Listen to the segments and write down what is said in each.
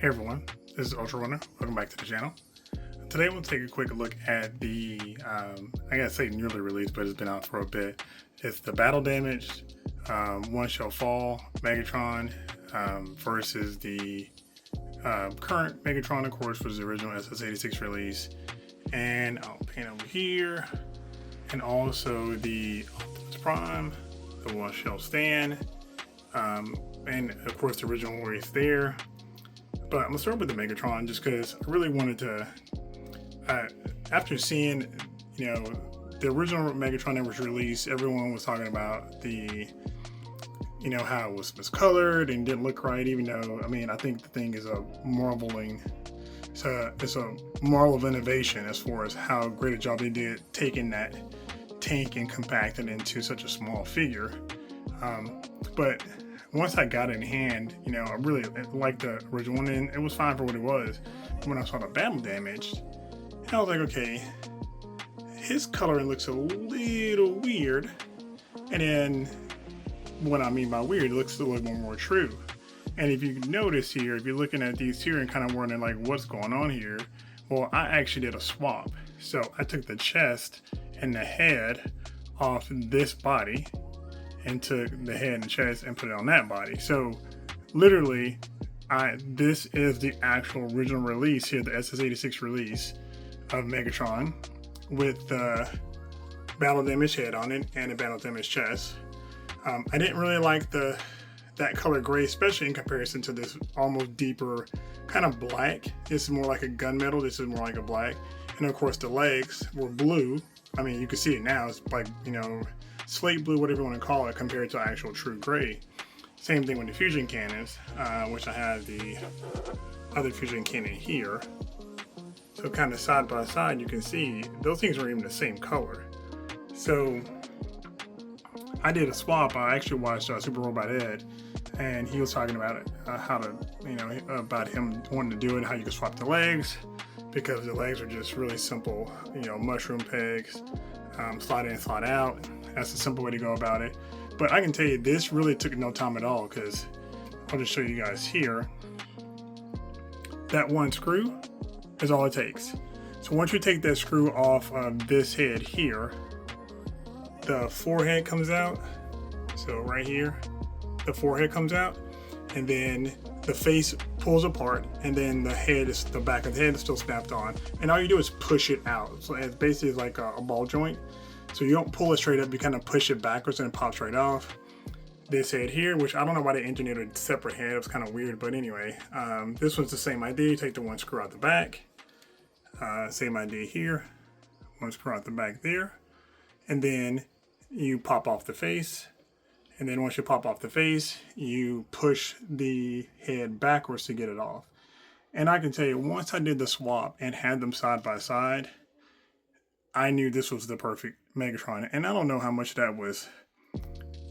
Hey everyone, this is Ultra Runner. Welcome back to the channel. Today we'll take a quick look at the, I gotta say newly released, but it's been out for a bit. It's the Battle Damaged One Shall Fall Megatron versus the current Megatron, of course, was the original SS86 release. And I'll paint over here. And also the Optimus Prime, the One Shall Stand. And of course the original race there. But I'm gonna start with the Megatron just because I really wanted to, after seeing, the original Megatron that was released, everyone was talking about the, how it was miscolored and didn't look right, even though, I think the thing is a marveling, it's a marvel of innovation as far as how great a job they did taking that tank and compacting it into such a small figure. But once I got it in hand, I really liked the original one, and it was fine for what it was. When I saw the Battle Damaged, I was like, okay, his coloring looks a little weird. And then, what I mean by weird, it looks a little more true. And if you notice here, if you're looking at these two and kind of wondering like what's going on here, well, I actually did a swap. So I took the chest and the head off this body and took the head and chest and put it on that body. So literally, this is the actual original release here, the SS86 release of Megatron with the Battle Damaged head on it and the Battle Damaged chest. I didn't really like that color gray, especially in comparison to this almost deeper kind of black. This is more like a gunmetal, this is more like a black. And of course the legs were blue. You can see it now, it's like, slate blue, whatever you want to call it, compared to actual true gray. Same thing with the fusion cannons, which I have the other fusion cannon here. So kind of side by side, you can see those things are even the same color. So I did a swap. I actually watched Super Robot Ed, and he was talking about it, how to, about him wanting to do it, how you can swap the legs, because the legs are just really simple, mushroom pegs, slide in, slide out. That's a simple way to go about it. But I can tell you, this really took no time at all, because I'll just show you guys here. That one screw is all it takes. So once you take that screw off of this head here, the forehead comes out. So right here, the forehead comes out, and then the face pulls apart, and then the back of the head is still snapped on. And all you do is push it out. So it's basically like a ball joint. So you don't pull it straight up, you kind of push it backwards and it pops right off. This head here, which I don't know why they engineered a separate head, it was kind of weird, but anyway, this one's the same idea. You take the one screw out the back, same idea here, one screw out the back there, and then you pop off the face. And then once you pop off the face, you push the head backwards to get it off. And I can tell you, once I did the swap and had them side by side, I knew this was the perfect Megatron. And I don't know how much that was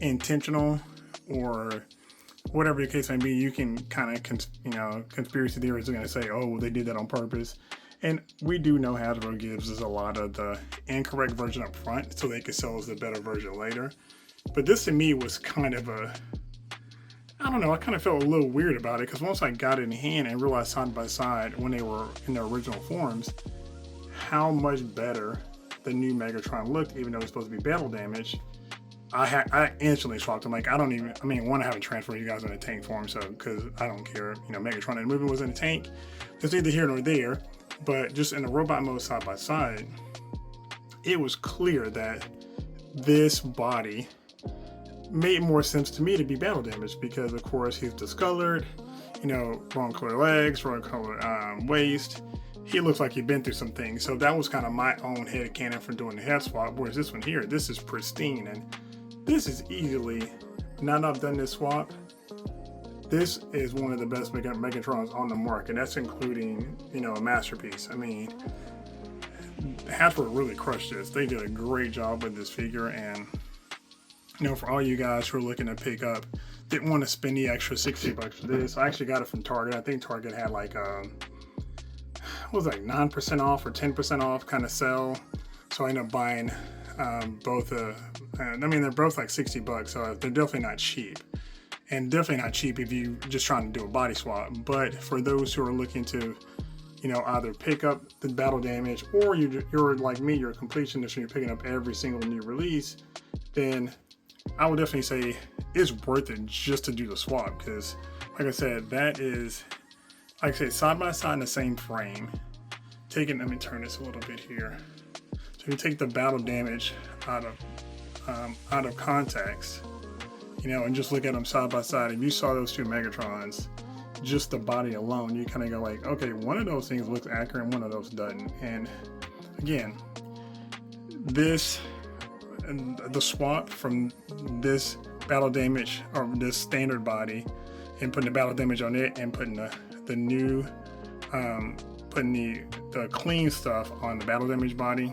intentional or whatever the case may be. You can kind of, conspiracy theories are going to say, oh, well, they did that on purpose. And we do know Hasbro gives us a lot of the incorrect version up front so they can sell us the better version later. But this to me was kind of I don't know, I kind of felt a little weird about it, because once I got it in hand and realized side by side when they were in their original forms, how much better the new Megatron looked, even though it was supposed to be battle damaged. I instantly swapped. I'm like, I haven't transferred you guys in a tank form, so, because I don't care, Megatron in the movie was in a tank. It's neither here nor there, but just in the robot mode side by side, it was clear that this body made more sense to me to be battle damaged, because of course he's discolored, wrong color legs, wrong color waist. He looks like he'd been through some things. So that was kind of my own headcanon for doing the head swap. Whereas this one here, this is pristine, and this is easily, now that I've done this swap, this is one of the best Megatrons on the market. That's including, a masterpiece. Hasbro really crushed this. They did a great job with this figure, and for all you guys who are looking to pick up, didn't want to spend the extra $60 for this, I actually got it from Target. I think Target had like what was it, like 9% off or 10% off kind of sell. So I ended up buying both. They're both like $60, so they're definitely not cheap. and definitely not cheap if you just trying to do a body swap. But for those who are looking to, you know, either pick up the battle damage, or you're like me, you're a completionist and you're picking up every single new release, then I would definitely say it's worth it just to do the swap. Because like I said, that is, like I said, side by side in the same frame. Let me turn this a little bit here. So you take the battle damage out of context, you know, and just look at them side by side. If you saw those two Megatrons, just the body alone, you kind of go like, okay, one of those things looks accurate and one of those doesn't. And again, the swap from this battle damage, or this standard body, and putting the battle damage on it, and putting the new putting the clean stuff on the battle damage body,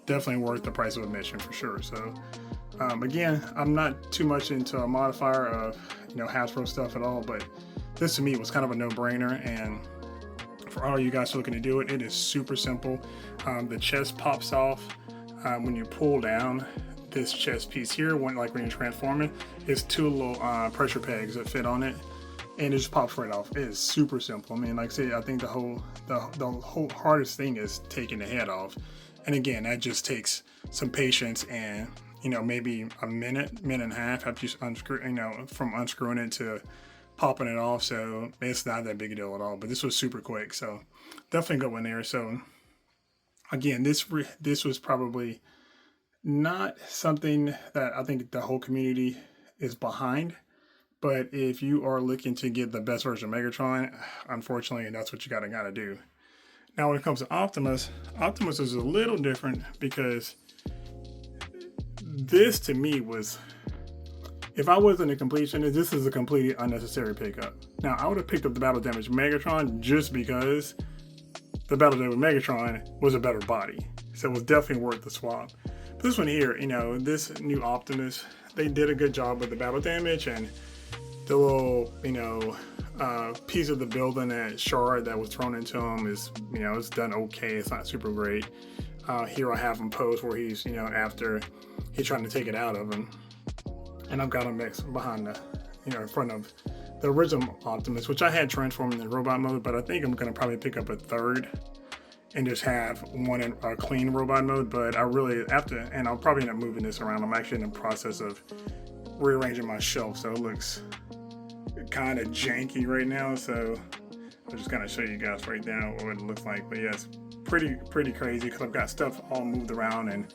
definitely worth the price of admission for sure. So again, I'm not too much into a modifier of, you know, Hasbro stuff at all, but this to me was kind of a no-brainer. And for all you guys looking to do it, it is super simple. The chest pops off when you pull down this chest piece here. When you're transforming, it's two little pressure pegs that fit on it, and it just pops right off. It is super simple. I mean, like I said, I think the whole hardest thing is taking the head off. And again, that just takes some patience and, you know, maybe a minute and a half after you unscrew, you know, from unscrewing it to popping it off. So it's not that big a deal at all. But this was super quick, so definitely go in there. So again, this was probably not something that I think the whole community is behind. But if you are looking to get the best version of Megatron, unfortunately, that's what you gotta do. Now, when it comes to Optimus is a little different, because this to me was, if I wasn't a completionist, this is a completely unnecessary pickup. Now, I would have picked up the battle damage Megatron just because the battle damage Megatron was a better body. So it was definitely worth the swap. But this one here, you know, this new Optimus, they did a good job with the battle damage, and the little, you know, piece of the building, that shard that was thrown into him is, you know, it's done okay. It's not super great. Here I have him posed where he's, you know, after he's trying to take it out of him. And I've got him next behind the, you know, in front of the original Optimus, which I had transformed in robot mode, but I think I'm going to probably pick up a third and just have one in a clean robot mode. But I really, and I'll probably end up moving this around. I'm actually in the process of rearranging my shelf, so it looks kind of janky right now. So I'll just kind of show you guys right now what it looks like. But yeah, it's pretty crazy, because I've got stuff all moved around and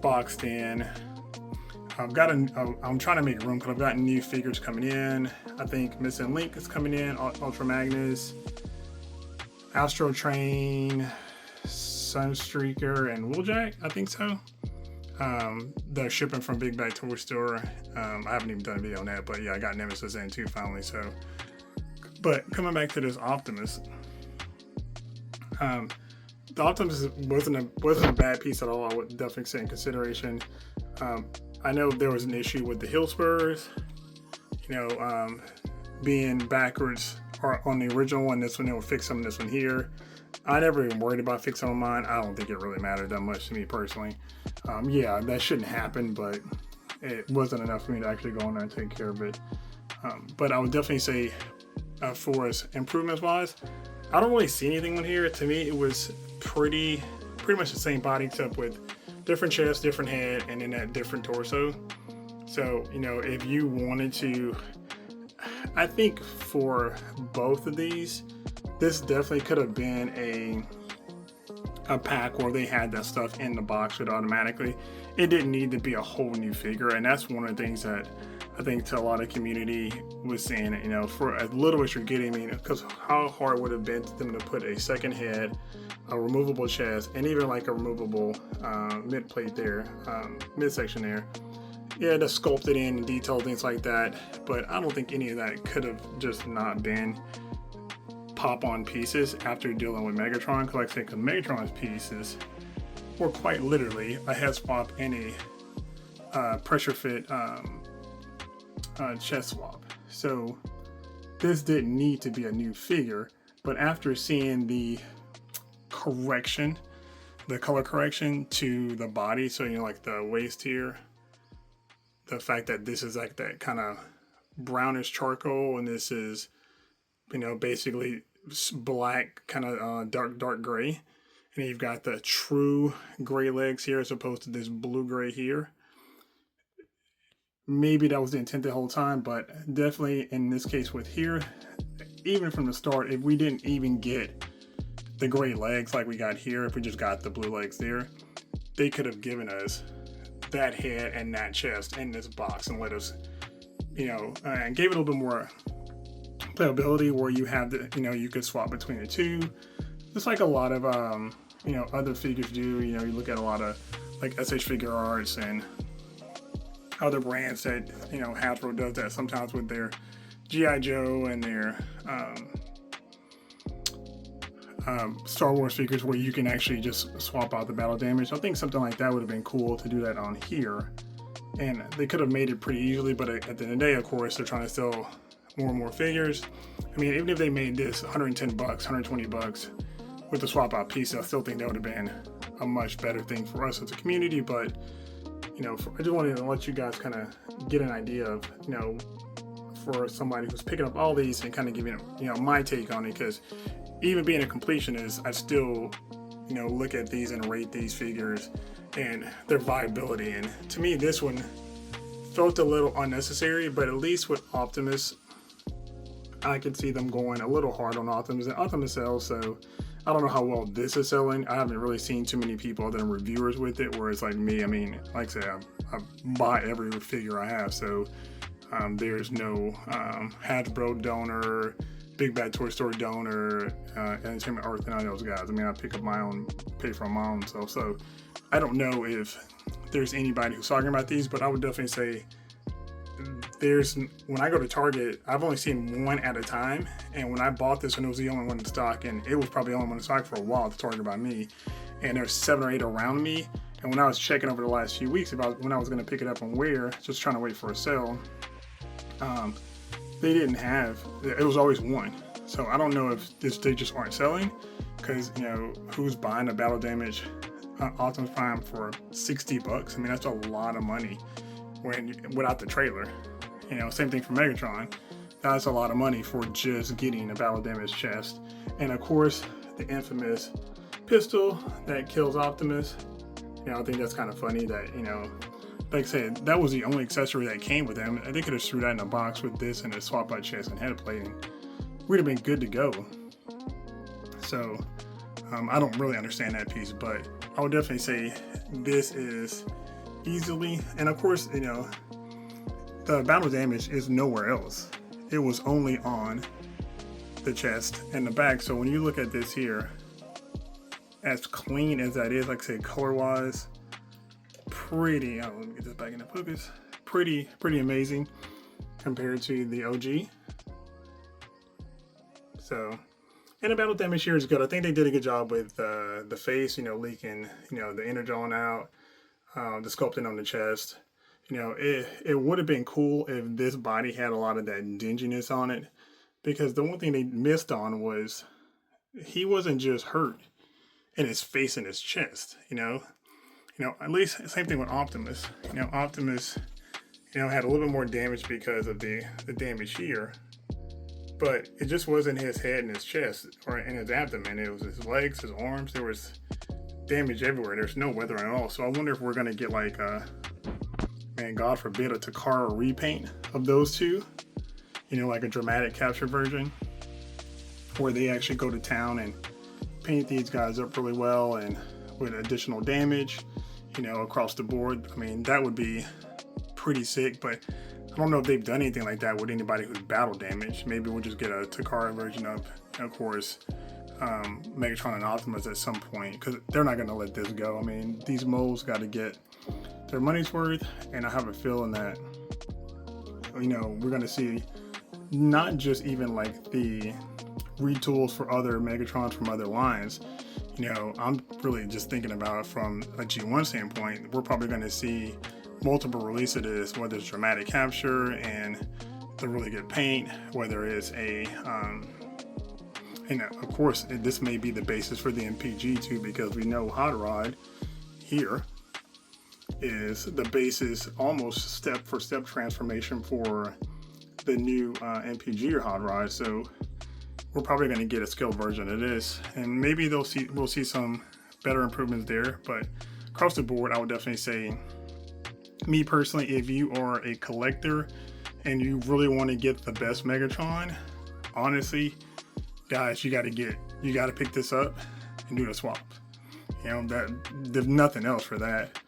boxed in. I'm trying to make room because I've got new figures coming in. I think Missing Link is coming in, Ultra Magnus, Astro Train, Sunstreaker, and Wheeljack, I think so. They're shipping from Big Bag Toy Store. I haven't even done a video on that, but yeah, I got Nemesis in too finally. So, but coming back to this Optimus, the Optimus wasn't a bad piece at all. I would definitely say in consideration. I know there was an issue with the heel spurs, you know, being backwards or on the original one. This one, they will fix some of this one here. I never even worried about fixing on mine. I don't think it really mattered that much to me personally. Yeah, that shouldn't happen, but it wasn't enough for me to actually go in there and take care of it. But I would definitely say, for us improvements wise, I don't really see anything on here. To me, it was pretty much the same body, except with different chest, different head, and then that different torso. So, you know, if you wanted to, I think for both of these, this definitely could have been a pack where they had that stuff in the box with automatically. It didn't need to be a whole new figure, and that's one of the things that I think to a lot of community was saying, you know, for as little as you're getting, I mean, because how hard would it have been to them to put a second head, a removable chest, and even like a removable mid plate there, midsection there. Yeah, to sculpt it in and detail things like that, but I don't think any of that could have just not been pop-on pieces after dealing with Megatron. Because like I said, because Megatron's pieces were quite literally a head swap and a pressure fit chest swap. So this didn't need to be a new figure, but after seeing the correction, the color correction to the body, so you know, like the waist here, the fact that this is like that kind of brownish charcoal, and this is, basically black, kind of dark gray. And you've got the true gray legs here as opposed to this blue gray here. Maybe that was the intent the whole time, but definitely in this case with here, even from the start, if we didn't even get the gray legs like we got here, if we just got the blue legs there, they could have given us that head and that chest in this box and let us, and gave it a little bit more playability where you have the, you could swap between the two. Just like a lot of, other figures do. You look at a lot of like SH Figure Arts and other brands that, Hasbro does that sometimes with their G.I. Joe and their Star Wars figures, where you can actually just swap out the battle damage. I think something like that would have been cool to do that on here. And they could have made it pretty easily, but at the end of the day, of course, they're trying to sell more and more figures. I mean, even if they made this $110, $120 with the swap out piece, I still think that would have been a much better thing for us as a community. But I just wanted to let you guys kind of get an idea of, for somebody who's picking up all these and kind of giving, my take on it, because even being a completionist, I still, look at these and rate these figures and their viability. And to me, this one felt a little unnecessary, but at least with Optimus, I could see them going a little hard on Optimus, and Optimus sells, so I don't know how well this is selling. I haven't really seen too many people other than reviewers with it, whereas like me, I mean, like I say, I buy every figure I have, so there's no Hasbro donor, Big Bad Toy Store donor, Entertainment Earth, and all those guys. I mean, I pick up my own, pay for my own self, so I don't know if there's anybody who's talking about these, but I would definitely say when I go to Target, I've only seen one at a time, and when I bought this one, it was the only one in stock, and it was probably the only one in stock for a while at Target by me, and there's 7 or 8 around me. And when I was checking over the last few weeks about when I was going to pick it up and where, just trying to wait for a sale, they didn't have, it was always one. So I don't know if they just aren't selling, because who's buying a battle damage Optimus Prime for $60? I mean, that's a lot of money without the trailer. Same thing for Megatron. That's a lot of money for just getting a battle damage chest. And of course, the infamous pistol that kills Optimus. I think that's kind of funny that, like I said, that was the only accessory that came with them. They could have threw that in a box with this and a swap out chest and head plate, and we'd have been good to go. So I don't really understand that piece, but I would definitely say this is easily, and of course, the battle damage is nowhere else. It was only on the chest and the back. So when you look at this here, as clean as that is, like I said, color wise, pretty, let me get this back into focus, pretty amazing compared to the OG. So, and the battle damage here is good. I think they did a good job with the face, leaking, the energon out, the sculpting on the chest. It would have been cool if this body had a lot of that dinginess on it, because the one thing they missed on was he wasn't just hurt in his face and his chest, at least same thing with Optimus. Optimus, had a little bit more damage because of the damage here, but it just wasn't his head and his chest or in his abdomen. It was his legs, his arms. There was damage everywhere. There's no weathering at all. So I wonder if we're gonna get like man, God forbid, a Takara repaint of those two, like a dramatic capture version where they actually go to town and paint these guys up really well and with additional damage, across the board. I mean, that would be pretty sick, but I don't know if they've done anything like that with anybody who's battle damaged. Maybe we'll just get a Takara version of course, Megatron and Optimus at some point, because they're not going to let this go. I mean, these molds got to get their money's worth, and I have a feeling that, we're going to see not just even like the retools for other Megatrons from other lines. I'm really just thinking about it from a G1 standpoint. We're probably going to see multiple releases of this, whether it's dramatic capture and the really good paint, whether it's a and of course this may be the basis for the MPG too, because we know Hot Rod here is the basis, almost step for step transformation for the new MPG or hot rod, so we're probably going to get a scaled version of this, and maybe we'll see some better improvements there. But across the board, I would definitely say, me personally, if you are a collector and you really want to get the best Megatron, honestly, guys, you got to pick this up and do the swap. You know, that there's nothing else for that.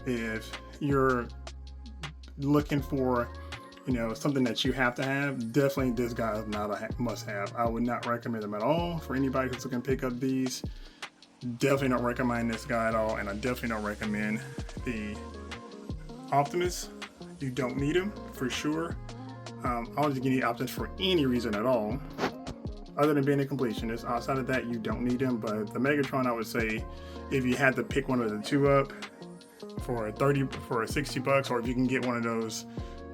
If you're looking for, you know, something that you have to have, definitely this guy is not a must-have. I would not recommend them at all for anybody who's looking to pick up these. Definitely don't recommend this guy at all, and I definitely don't recommend the Optimus. You don't need him for sure. I don't think you need Optimus for any reason at all, other than being a completionist. Outside of that, you don't need him. But the Megatron, I would say, if you had to pick one of the two up for $60, or if you can get one of those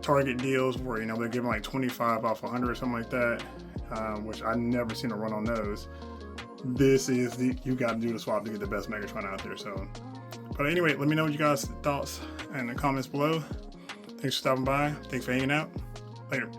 Target deals where, you know, they're giving like 25 off 100 or something like that, which I've never seen a run on those. This is you got to do the swap to get the best Megatron out there. So, but anyway, let me know what you guys' thoughts in the comments below. Thanks for stopping by. Thanks for hanging out. Later.